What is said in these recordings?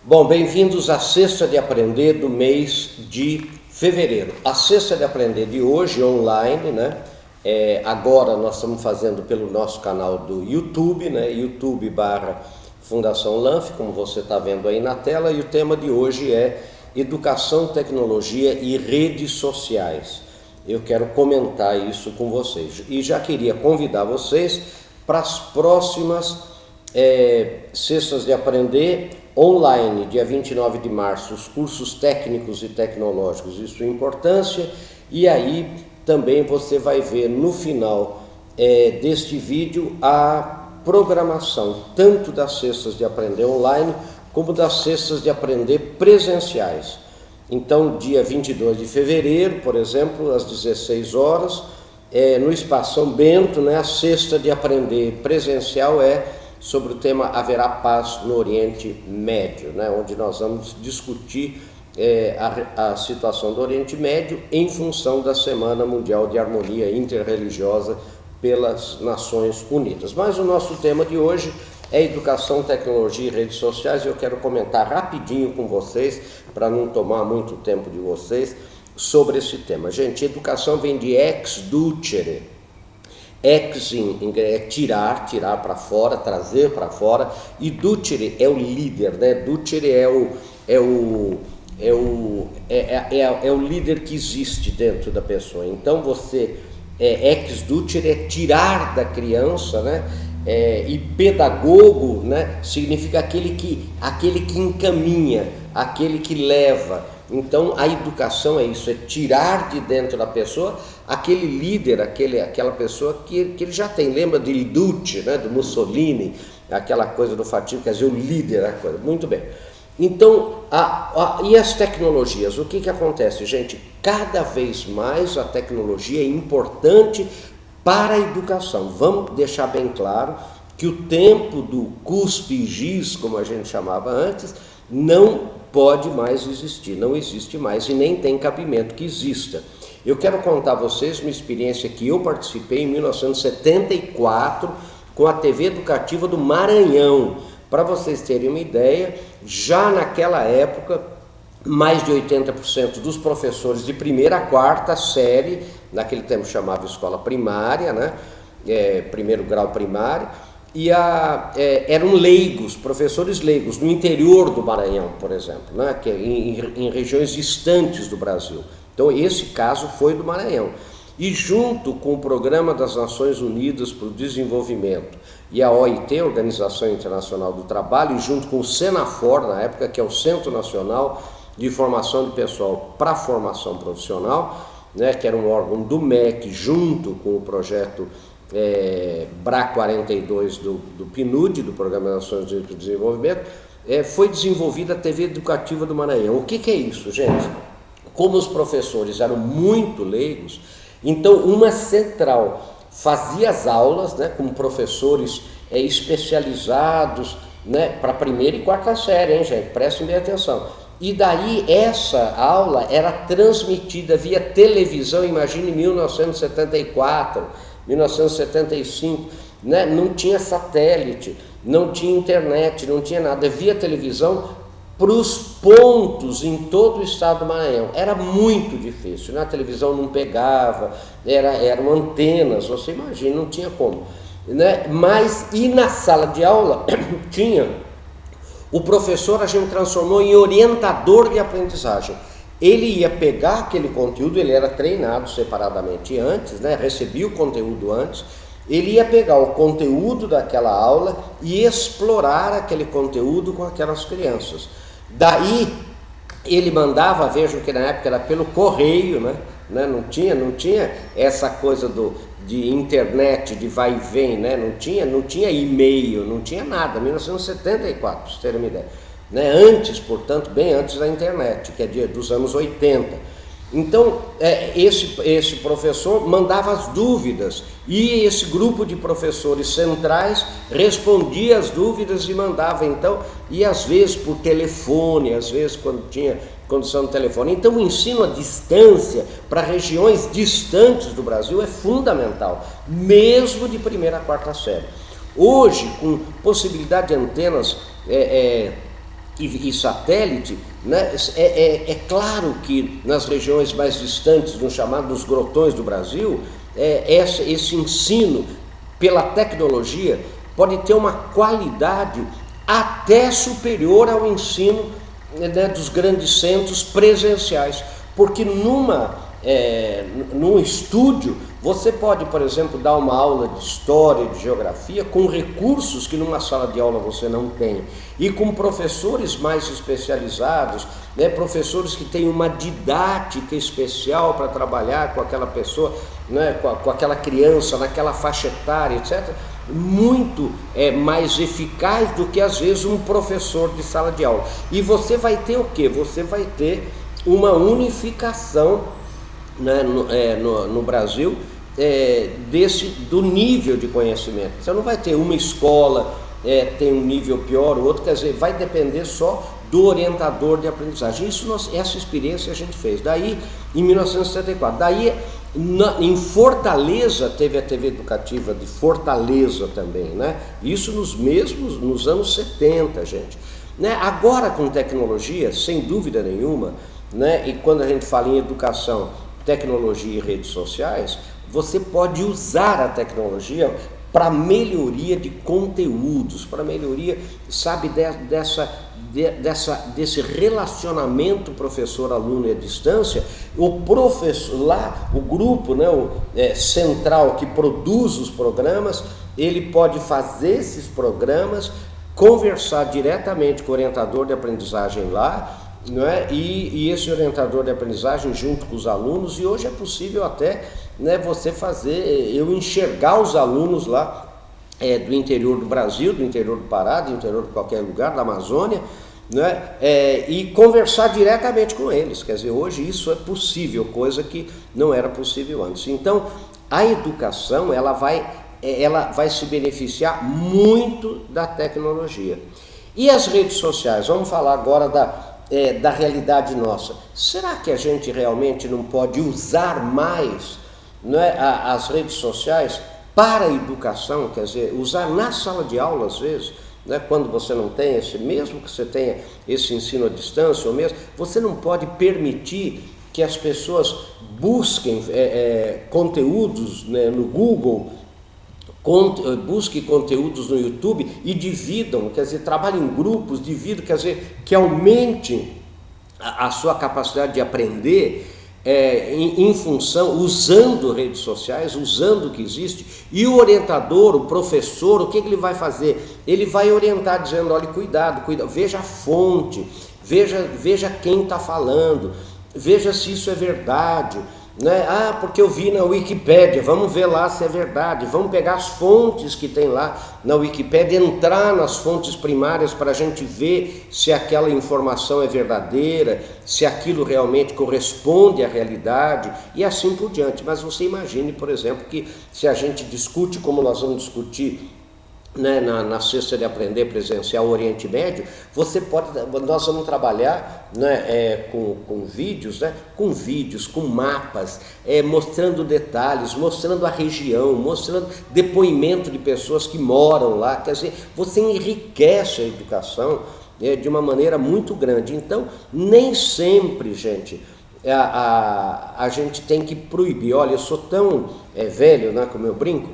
Bom, bem-vindos à Sexta de Aprender do mês de fevereiro. A Sexta de Aprender de hoje, online, né? Agora nós estamos fazendo pelo nosso canal do YouTube, né? YouTube/Fundação Lanf, como você está vendo aí na tela, e o tema de hoje é Educação, Tecnologia e Redes Sociais. Eu quero comentar isso com vocês e já queria convidar vocês para as próximas Sextas de Aprender online, dia 29 de março, os cursos técnicos e tecnológicos e sua importância, e aí também você vai ver no final deste vídeo a programação, tanto das Sextas de Aprender online, como das Sextas de Aprender presenciais. Então, dia 22 de fevereiro, por exemplo, às 16 horas, no Espaço São Bento, né, a Sexta de Aprender presencial sobre o tema Haverá Paz no Oriente Médio, né, onde nós vamos discutir a situação do Oriente Médio em função da Semana Mundial de Harmonia Interreligiosa pelas Nações Unidas. Mas o nosso tema de hoje é Educação, Tecnologia e Redes Sociais, e eu quero comentar rapidinho com vocês, para não tomar muito tempo de vocês, sobre esse tema. Gente, educação vem de ex ducere. Ex é tirar para fora, trazer para fora, e ducere é o líder, né? Ducere é o líder que existe dentro da pessoa. Então você ex ducere é tirar da criança, né? E pedagogo, né? Significa aquele que encaminha, aquele que leva. Então a educação é isso, é tirar de dentro da pessoa aquele líder, aquela pessoa que ele já tem. Lembra de Duce, né, do Mussolini, aquela coisa do fatídico, quer dizer, o líder, a coisa. Muito bem. Então, e as tecnologias? O que acontece, gente? Cada vez mais a tecnologia é importante para a educação. Vamos deixar bem claro que o tempo do cuspe e giz, como a gente chamava antes, não pode mais existir, não existe mais e nem tem cabimento que exista. Eu quero contar a vocês uma experiência que eu participei em 1974 com a TV Educativa do Maranhão. Para vocês terem uma ideia, já naquela época, mais de 80% dos professores de primeira a quarta série, naquele tempo chamava escola primária, né? Primeiro grau primário, e eram leigos, professores leigos, no interior do Maranhão, por exemplo, né? Que em regiões distantes do Brasil. Então esse caso foi do Maranhão. E junto com o Programa das Nações Unidas para o Desenvolvimento e a OIT, Organização Internacional do Trabalho, e junto com o Senafor, na época, que é o Centro Nacional de Formação de Pessoal para a Formação Profissional, né? Que era um órgão do MEC, junto com o projeto BRA 42 do PNUD, do Programa das Nações Unidas para o Desenvolvimento, foi desenvolvida a TV Educativa do Maranhão. O que é isso, gente? Como os professores eram muito leigos, então uma central fazia as aulas, né, com professores especializados, né, para primeira e quarta série, hein, gente? Prestem bem atenção. E daí essa aula era transmitida via televisão, imagine 1974, 1975, né? Não tinha satélite, não tinha internet, não tinha nada, via televisão para os pontos em todo o estado do Maranhão. Era muito difícil, né? A televisão não pegava, eram antenas, você imagina, não tinha como, né? Mas, e na sala de aula tinha o professor, a gente transformou em orientador de aprendizagem. Ele ia pegar aquele conteúdo, ele era treinado separadamente antes, né? Recebia o conteúdo antes, ele ia pegar o conteúdo daquela aula e explorar aquele conteúdo com aquelas crianças. Daí ele mandava, vejam que na época era pelo correio, né? Não tinha essa coisa de internet, de vai e vem, né? Não tinha e-mail, não tinha nada, 1974, para vocês terem uma ideia. Né? Antes, portanto, bem antes da internet, que é dos anos 80. Então, esse professor mandava as dúvidas e esse grupo de professores centrais respondia as dúvidas e mandava, então, e às vezes por telefone, às vezes quando tinha condição de telefone. Então o ensino à distância para regiões distantes do Brasil é fundamental, mesmo de primeira a quarta série. Hoje, com possibilidade de antenas e satélite, né? É claro que nas regiões mais distantes, nos chamados grotões do Brasil, esse ensino pela tecnologia pode ter uma qualidade até superior ao ensino, né, dos grandes centros presenciais, porque num estúdio você pode, por exemplo, dar uma aula de história, de geografia com recursos que numa sala de aula você não tem, e com professores mais especializados, né, professores que têm uma didática especial para trabalhar com aquela pessoa, né, com aquela criança naquela faixa etária, etc., muito mais eficaz do que às vezes um professor de sala de aula. E você vai ter o quê? Você vai ter uma unificação, né, no Brasil, do nível de conhecimento. Você não vai ter uma escola tem um nível pior, o outro, quer dizer, vai depender só do orientador de aprendizagem. Essa experiência a gente fez. Daí, em 1974, daí em Fortaleza teve a TV educativa de Fortaleza também, né? Isso nos anos 70, gente. Né? Agora com tecnologia, sem dúvida nenhuma, né? E quando a gente fala em educação, tecnologia e redes sociais, você pode usar a tecnologia para melhoria de conteúdos, para melhoria, sabe, desse relacionamento professor-aluno à distância. O professor lá, o grupo, né, central que produz os programas, ele pode fazer esses programas, conversar diretamente com o orientador de aprendizagem lá, não é? E esse orientador de aprendizagem junto com os alunos, e hoje é possível até, né, você eu enxergar os alunos lá do interior do Brasil, do interior do Pará, do interior de qualquer lugar, da Amazônia, né, e conversar diretamente com eles. Quer dizer, hoje isso é possível, coisa que não era possível antes. Então, a educação ela vai se beneficiar muito da tecnologia. E as redes sociais? Vamos falar agora da realidade nossa. Será que a gente realmente não pode usar mais, né, as redes sociais para a educação? Quer dizer, usar na sala de aula às vezes, né, quando você não tem mesmo que você tenha esse ensino à distância, ou mesmo, você não pode permitir que as pessoas busquem conteúdos, né, no Google, busque conteúdos no YouTube e dividam, quer dizer, trabalhem em grupos, dividam, quer dizer, que aumente a sua capacidade de aprender em função, usando redes sociais, usando o que existe. E o orientador, o professor, o que ele vai fazer? Ele vai orientar dizendo, olha, cuidado, veja a fonte, veja quem está falando, veja se isso é verdade. Né? Ah, porque eu vi na Wikipédia, vamos ver lá se é verdade, vamos pegar as fontes que tem lá na Wikipédia, entrar nas fontes primárias para a gente ver se aquela informação é verdadeira, se aquilo realmente corresponde à realidade e assim por diante. Mas você imagine, por exemplo, que se a gente discute como nós vamos discutir, né, na sexta de aprender presencial Oriente Médio, nós vamos trabalhar, né, com vídeos, né, com mapas, mostrando detalhes, mostrando a região, mostrando depoimento de pessoas que moram lá. Quer dizer, você enriquece a educação de uma maneira muito grande. Então, nem sempre, gente, a gente tem que proibir. Olha, eu sou tão velho, né, como eu brinco,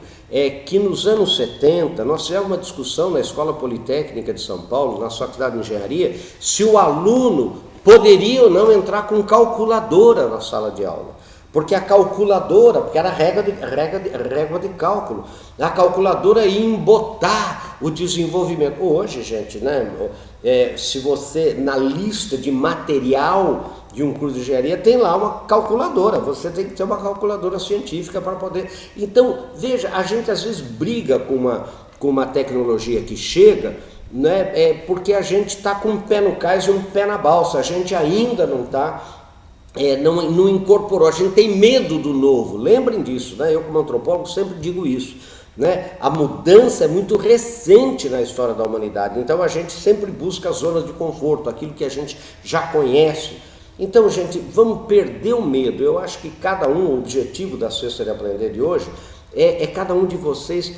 que nos anos 70 nós tivemos uma discussão na Escola Politécnica de São Paulo, na Faculdade de Engenharia, se o aluno poderia ou não entrar com calculadora na sala de aula. Porque a calculadora, porque era régua de cálculo, a calculadora ia embotar o desenvolvimento. Hoje, gente, né, se você, na lista de material de um curso de engenharia, tem lá uma calculadora, você tem que ter uma calculadora científica para poder... Então, veja, a gente às vezes briga com uma tecnologia que chega, né, porque a gente está com um pé no cais e um pé na balsa, a gente ainda não está... não incorporou, a gente tem medo do novo, lembrem disso, né? Eu como antropólogo sempre digo isso, né? A mudança é muito recente na história da humanidade, então a gente sempre busca as zonas de conforto, aquilo que a gente já conhece. Então, gente, vamos perder o medo. Eu acho que o objetivo da Sexta de Aprender de hoje é cada um de vocês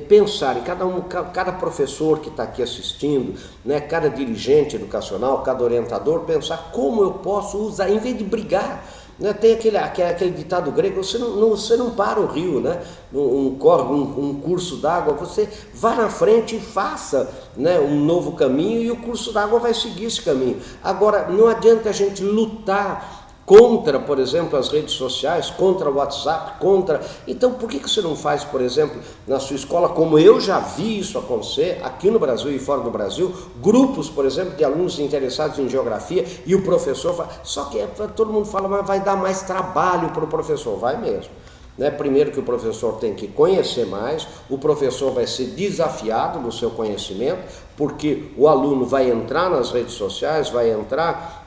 pensarem, cada professor que está aqui assistindo, né, cada dirigente educacional, cada orientador, pensar como eu posso usar, em vez de brigar. Né, tem aquele ditado grego, você não para o rio, né, um curso d'água, você vá na frente e faça, né, um novo caminho, e o curso d'água vai seguir esse caminho. Agora, não adianta a gente lutar contra, por exemplo, as redes sociais, contra o WhatsApp, contra... Então, por que você não faz, por exemplo, na sua escola, como eu já vi isso acontecer, aqui no Brasil e fora do Brasil, grupos, por exemplo, de alunos interessados em geografia, e o professor fala... Só que todo mundo fala, mas vai dar mais trabalho para o professor. Vai mesmo. Né? Primeiro que o professor tem que conhecer mais, o professor vai ser desafiado no seu conhecimento, porque o aluno vai entrar nas redes sociais, vai entrar...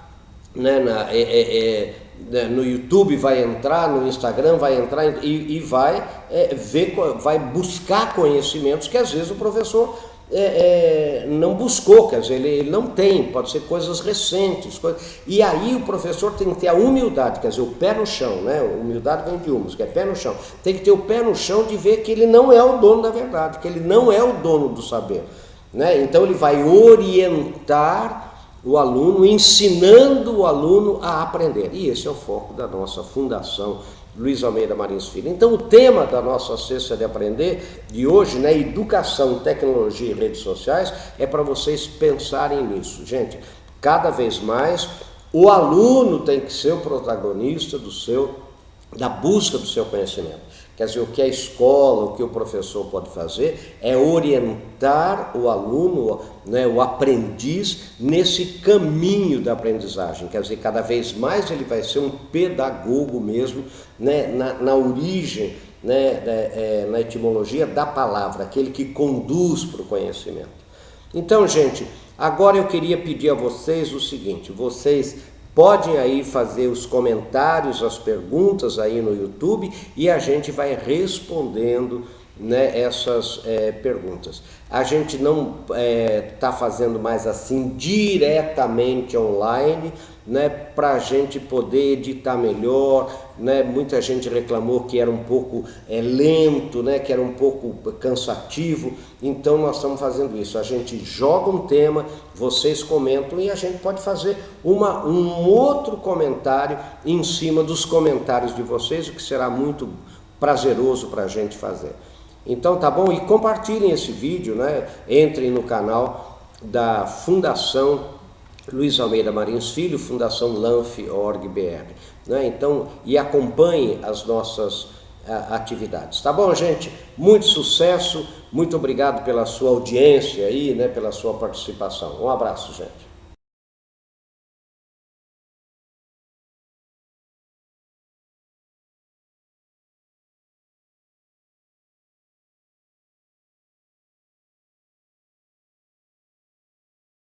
Né, no YouTube, vai entrar no Instagram, vai entrar e vai vai buscar conhecimentos que às vezes o professor não buscou, quer dizer, ele não tem, pode ser coisas recentes, e aí o professor tem que ter a humildade, quer dizer, o pé no chão, né? Humildade vem de humus, que é pé no chão, tem que ter o pé no chão de ver que ele não é o dono da verdade, que ele não é o dono do saber, né? Então ele vai orientar o aluno, ensinando o aluno a aprender. E esse é o foco da nossa Fundação Luiz Almeida Marins Filho. Então o tema da nossa Cesta de Aprender de hoje, né, Educação, Tecnologia e Redes Sociais, é para vocês pensarem nisso. Gente, cada vez mais o aluno tem que ser o protagonista da busca do seu conhecimento. Quer dizer, o que a escola, o que o professor pode fazer é orientar o aluno, né, o aprendiz, nesse caminho da aprendizagem. Quer dizer, cada vez mais ele vai ser um pedagogo mesmo, né, na origem, né, na etimologia da palavra, aquele que conduz para o conhecimento. Então, gente, agora eu queria pedir a vocês o seguinte, vocês podem aí fazer os comentários, as perguntas aí no YouTube e a gente vai respondendo, né, essas perguntas. A gente não está fazendo mais assim diretamente online, né, para a gente poder editar melhor, né? Muita gente reclamou que era um pouco lento, né, que era um pouco cansativo, então nós estamos fazendo isso, a gente joga um tema, vocês comentam e a gente pode fazer um outro comentário em cima dos comentários de vocês, o que será muito prazeroso para a gente fazer. Então tá bom? E compartilhem esse vídeo, né? Entrem no canal da Fundação Luiz Almeida Marins Filho, Fundação LANF.org.br, né? Então, e acompanhem as nossas atividades. Tá bom, gente? Muito sucesso, muito obrigado pela sua audiência aí, né? Pela sua participação. Um abraço, gente.